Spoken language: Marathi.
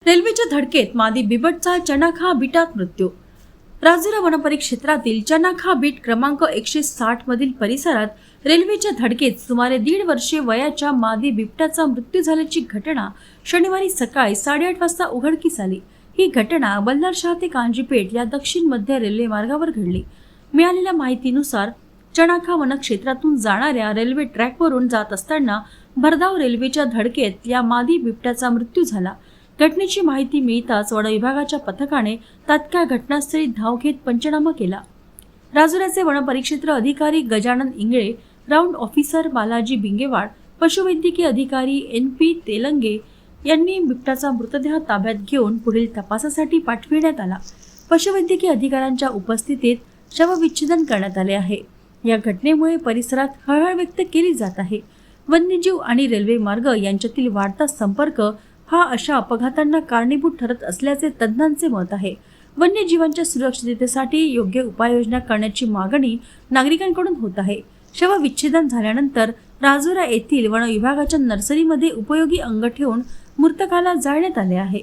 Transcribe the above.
रेल्वेच्या धडकेत मादी बिबटचा चनाखा बिटात मृत्यू। राजुरा वनपरिक्षेत्रातील चनाखा बीट क्रमांक 160 मधील परिसरात रेल्वेच्या धडकेत सुमारे 1.5 वर्षे वयाच्या मादी बिबट्याचा मृत्यू झाल्याची घटना शनिवारी सकाळी 8:30 वाजता उघडकीस आली। ही घटना बल्लारशाह ते कांजीपेठ या दक्षिण मध्य रेल्वे मार्गावर घडली। मिळालेल्या माहितीनुसार चनाखा वनक्षेत्रातून जाणाऱ्या रेल्वे ट्रॅकवरून जात असताना भरधाव रेल्वेच्या धडकेत या मादी बिबट्याचा मृत्यू झाला। घटनेची माहिती मिळताच वन विभागाच्या पथकाने तात्काळ घटनास्थळी धाव घेत पंचनामा केला। राजुऱ्याचे वनपरिक्षेत्र अधिकारी गजानन इंगळे, राऊंड ऑफिसर बालाजी बिंगेवाड, पशुवैद्यकीय अधिकारी NP तेलंगे यांनी बिबट्याचा मृतदेह ताब्यात घेऊन पुढील तपासासाठी पाठविण्यात आला। पशुवैद्यकीय अधिकाऱ्यांच्या उपस्थितीत शवविच्छेदन करण्यात आले आहे। या घटनेमुळे परिसरात हळहळ व्यक्त केली जात आहे। वन्यजीव आणि रेल्वे मार्ग यांच्यातील वाढता संपर्क हा अशा अपघातांना कारणीभूत ठरत असल्याचे तज्ञांचे मत आहे। वन्यजीवांच्या सुरक्षिततेसाठी योग्य उपाययोजना करण्याची मागणी नागरिकांकडून होत आहे। शवविच्छेदन झाल्यानंतर राजुरा येथील वन विभागाच्या नर्सरीमध्ये उपयोगी अंग ठेवून मृतकाला जाळण्यात आले आहे।